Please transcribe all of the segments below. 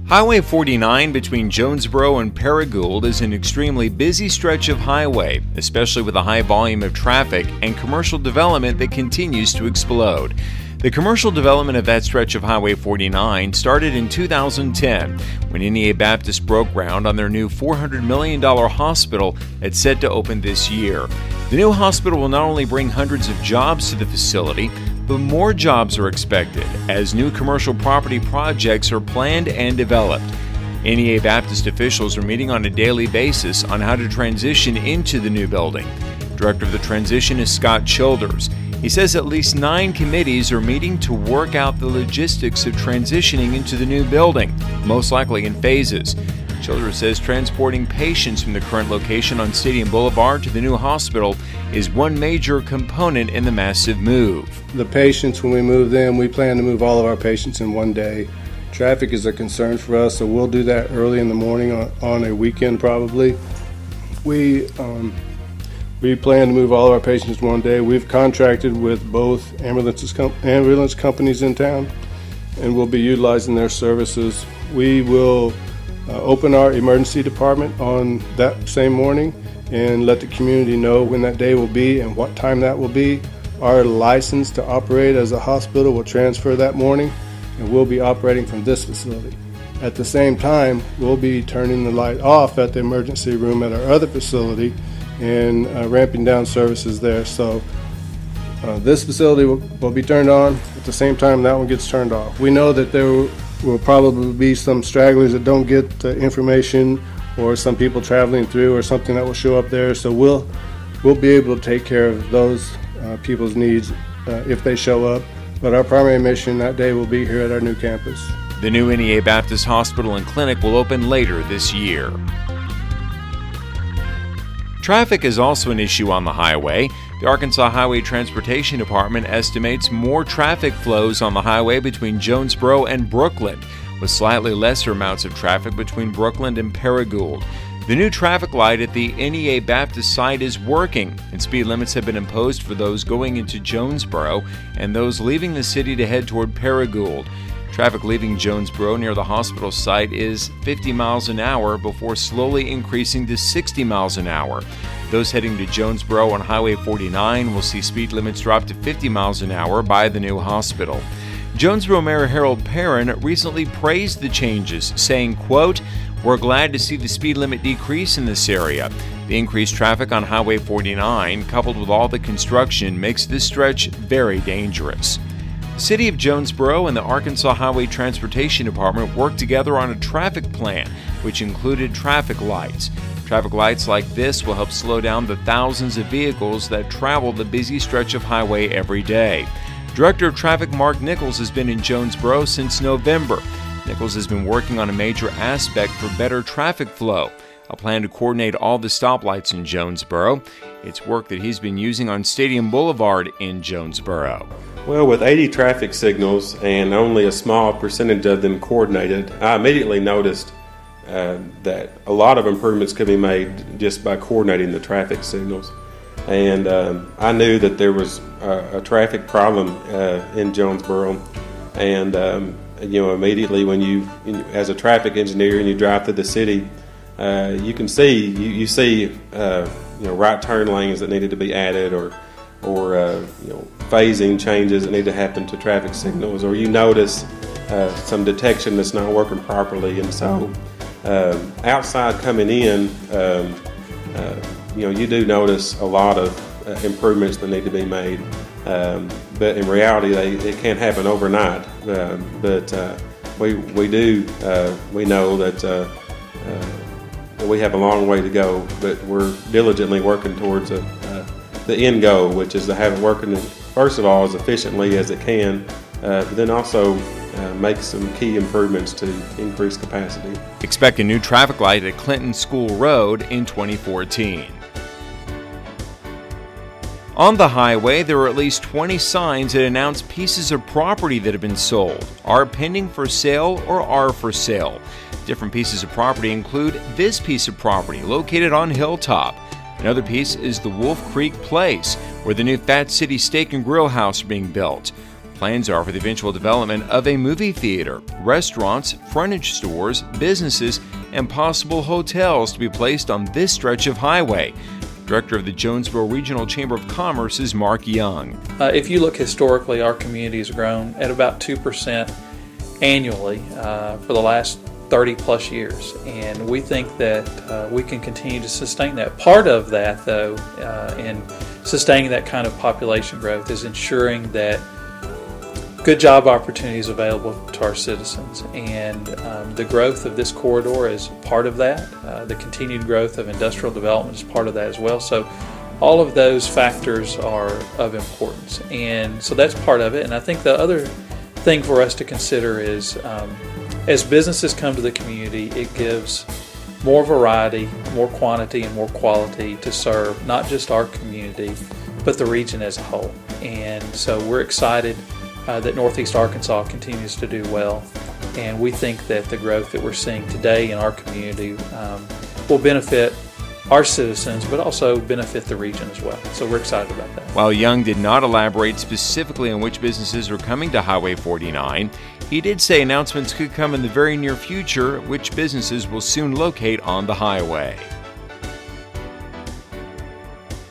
Highway 49 between Jonesboro and Paragould is an extremely busy stretch of highway, especially with a high volume of traffic and commercial development that continues to explode. The commercial development of that stretch of Highway 49 started in 2010 when NEA Baptist broke ground on their new $400 million hospital that's set to open this year. The new hospital will not only bring hundreds of jobs to the facility, but more jobs are expected as new commercial property projects are planned and developed. NEA Baptist officials are meeting on a daily basis on how to transition into the new building. Director of the transition is Scott Childers. He says at least 9 committees are meeting to work out the logistics of transitioning into the new building, most likely in phases. Childers says transporting patients from the current location on Stadium Boulevard to the new hospital is one major component in the massive move. The patients, when we move them, we plan to move all of our patients in one day. Traffic is a concern for us, so we'll do that early in the morning on a weekend probably. We plan to move all of our patients one day. We've contracted with both ambulance companies in town, and we'll be utilizing their services. We will open our emergency department on that same morning and let the community know when that day will be and what time that will be. Our license to operate as a hospital will transfer that morning, and we'll be operating from this facility. At the same time, we'll be turning the light off at the emergency room at our other facility and ramping down services there. So this facility will be turned on at the same time that one gets turned off. We know that there will probably be some stragglers that don't get the information, or some people traveling through, or something that will show up there. So we'll be able to take care of those people's needs if they show up. But our primary mission that day will be here at our new campus. The new NEA Baptist Hospital and Clinic will open later this year. Traffic is also an issue on the highway. The Arkansas Highway Transportation Department estimates more traffic flows on the highway between Jonesboro and Brookland, with slightly lesser amounts of traffic between Brookland and Paragould. The new traffic light at the NEA Baptist site is working, and speed limits have been imposed for those going into Jonesboro and those leaving the city to head toward Paragould. Traffic leaving Jonesboro near the hospital site is 50 miles an hour before slowly increasing to 60 miles an hour. Those heading to Jonesboro on Highway 49 will see speed limits drop to 50 miles an hour by the new hospital. Jonesboro Mayor Harold Perrin recently praised the changes, saying, quote, "We're glad to see the speed limit decrease in this area. The increased traffic on Highway 49, coupled with all the construction, makes this stretch very dangerous." The City of Jonesboro and the Arkansas Highway Transportation Department worked together on a traffic plan, which included traffic lights. Traffic lights like this will help slow down the thousands of vehicles that travel the busy stretch of highway every day. Director of Traffic Mark Nichols has been in Jonesboro since November. Nichols has been working on a major aspect for better traffic flow, a plan to coordinate all the stoplights in Jonesboro. It's work that he's been using on Stadium Boulevard in Jonesboro. Well, with 80 traffic signals and only a small percentage of them coordinated, I immediately noticed that a lot of improvements could be made just by coordinating the traffic signals. And I knew that there was a traffic problem in Jonesboro, and immediately when you as a traffic engineer and you drive through the city, you can see you see right turn lanes that needed to be added, or phasing changes that need to happen to traffic signals, or you notice some detection that's not working properly. And so outside coming in, you do notice a lot of improvements that need to be made, but in reality they can't happen overnight. But we know that we have a long way to go, but we're diligently working towards the end goal, which is to have it working, first of all, as efficiently as it can, but then also make some key improvements to increase capacity. Expect a new traffic light at Clinton School Road in 2014. On the highway, there are at least 20 signs that announce pieces of property that have been sold, are pending for sale, or are for sale. Different pieces of property include this piece of property located on Hilltop. Another piece is the Wolf Creek Place, where the new Fat City Steak and Grill House is being built. Plans are for the eventual development of a movie theater, restaurants, frontage stores, businesses, and possible hotels to be placed on this stretch of highway. Director of the Jonesboro Regional Chamber of Commerce is Mark Young. If you look historically, our community has grown at about 2% annually for the last 30 plus years, and we think that we can continue to sustain that. Part of that, though, in sustaining that kind of population growth is ensuring that good job opportunities available to our citizens, and the growth of this corridor is part of that. The continued growth of industrial development is part of that as well. So all of those factors are of importance, and so that's part of it. And I think the other thing for us to consider is as businesses come to the community, it gives more variety, more quantity, and more quality to serve not just our community, but the region as a whole. And so we're excited that Northeast Arkansas continues to do well, and we think that the growth that we're seeing today in our community will benefit our citizens, but also benefit the region as well. So we're excited about that. While Young did not elaborate specifically on which businesses are coming to Highway 49, he did say announcements could come in the very near future which businesses will soon locate on the highway.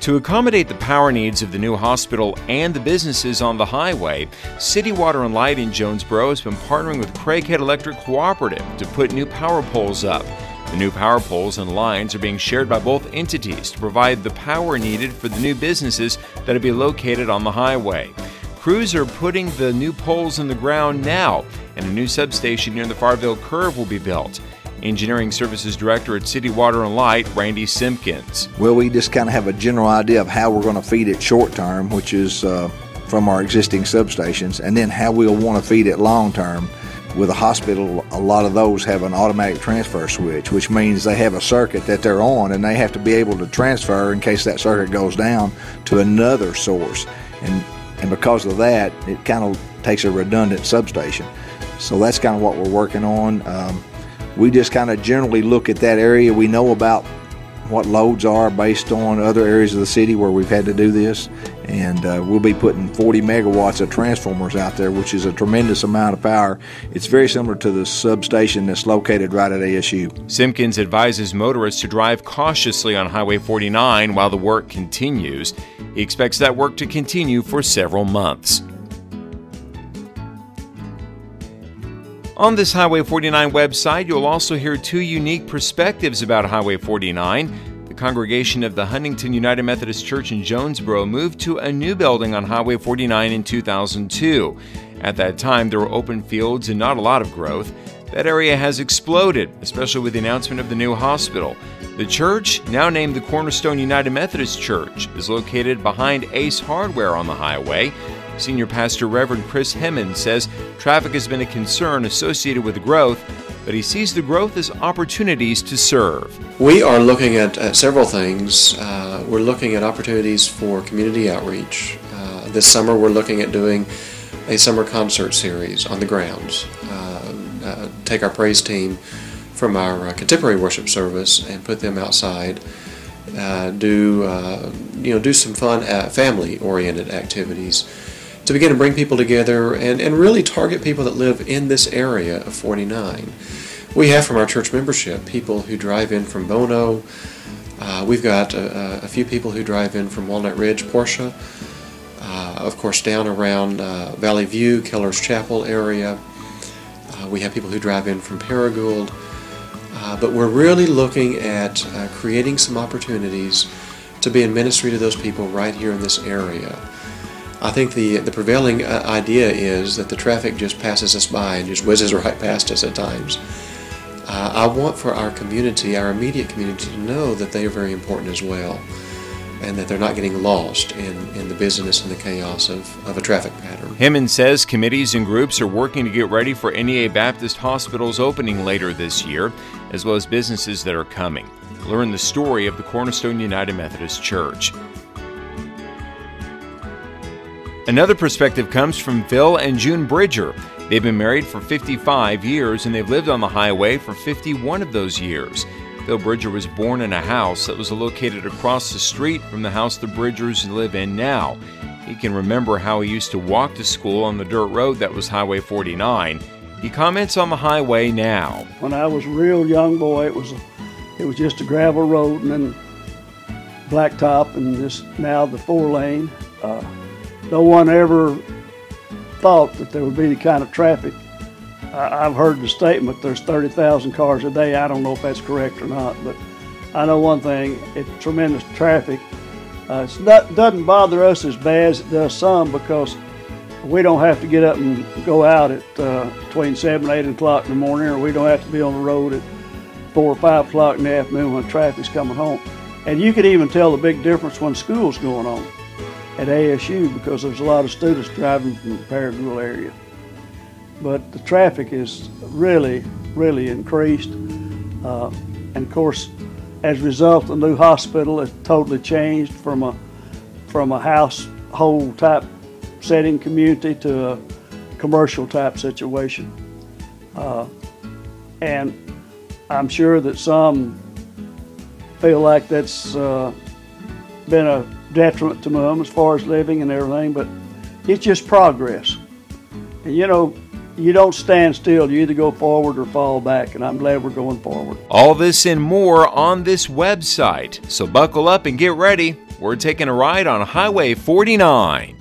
To accommodate the power needs of the new hospital and the businesses on the highway, City Water and Light in Jonesboro has been partnering with Craighead Electric Cooperative to put new power poles up. The new power poles and lines are being shared by both entities to provide the power needed for the new businesses that will be located on the highway. Crews are putting the new poles in the ground now, and a new substation near the Farville Curve will be built. Engineering Services Director at City Water and Light, Randy Simpkins. Well, we just kind of have a general idea of how we're going to feed it short term, which is from our existing substations, and then how we'll want to feed it long term. With a hospital, a lot of those have an automatic transfer switch, which means they have a circuit that they're on, and they have to be able to transfer in case that circuit goes down to another source. And because of that, it kind of takes a redundant substation. So that's kind of what we're working on. We just kind of generally look at that area. We know about what loads are based on other areas of the city where we've had to do this, and we'll be putting 40 megawatts of transformers out there, which is a tremendous amount of power. It's very similar to the substation that's located right at ASU. Simpkins advises motorists to drive cautiously on Highway 49 while the work continues. He expects that work to continue for several months. On this Highway 49 website, you'll also hear two unique perspectives about Highway 49. The congregation of the Huntington United Methodist Church in Jonesboro moved to a new building on Highway 49 in 2002. At that time, there were open fields and not a lot of growth. That area has exploded, especially with the announcement of the new hospital. The church, now named the Cornerstone United Methodist Church, is located behind Ace Hardware on the highway. Senior Pastor Reverend Chris Hemmons says traffic has been a concern associated with the growth, but he sees the growth as opportunities to serve. We are looking at several things. We're looking at opportunities for community outreach. This summer we're looking at doing a summer concert series on the grounds. Take our praise team from our contemporary worship service and put them outside. Do some fun family-oriented activities to begin to bring people together and really target people that live in this area of 49. We have from our church membership people who drive in from Bono. We've got a few people who drive in from Walnut Ridge, Portia. Of course, down around Valley View, Keller's Chapel area. We have people who drive in from Paragould. But we're really looking at creating some opportunities to be in ministry to those people right here in this area. I think the prevailing idea is that the traffic just passes us by and just whizzes right past us at times. I want for our community, our immediate community, to know that they are very important as well, and that they're not getting lost in the busyness and the chaos of a traffic pattern. Hemmons says committees and groups are working to get ready for NEA Baptist Hospital's opening later this year, as well as businesses that are coming. Learn the story of the Cornerstone United Methodist Church. Another perspective comes from Phil and June Bridger. They've been married for 55 years and they've lived on the highway for 51 of those years. Bill Bridger was born in a house that was located across the street from the house the Bridgers live in now. He can remember how he used to walk to school on the dirt road that was Highway 49. He comments on the highway now. When I was a real young boy, it was just a gravel road and then blacktop and this now the 4-lane. No one ever thought that there would be the kind of traffic. I've heard the statement there's 30,000 cars a day. I don't know if that's correct or not, but I know one thing, it's tremendous traffic. It doesn't bother us as bad as it does some because we don't have to get up and go out at between 7 and 8 o'clock in the morning, or we don't have to be on the road at 4 or 5 o'clock in the afternoon when traffic's coming home. And you can even tell the big difference when school's going on at ASU because there's a lot of students driving from the Paragould area. But the traffic is really, really increased. And of course, as a result, the new hospital has totally changed from a household type setting community to a commercial type situation. And I'm sure that some feel like that's been a detriment to them as far as living and everything, but it's just progress. And you know, you don't stand still. You either go forward or fall back, and I'm glad we're going forward. All this and more on this website. So buckle up and get ready. We're taking a ride on Highway 49.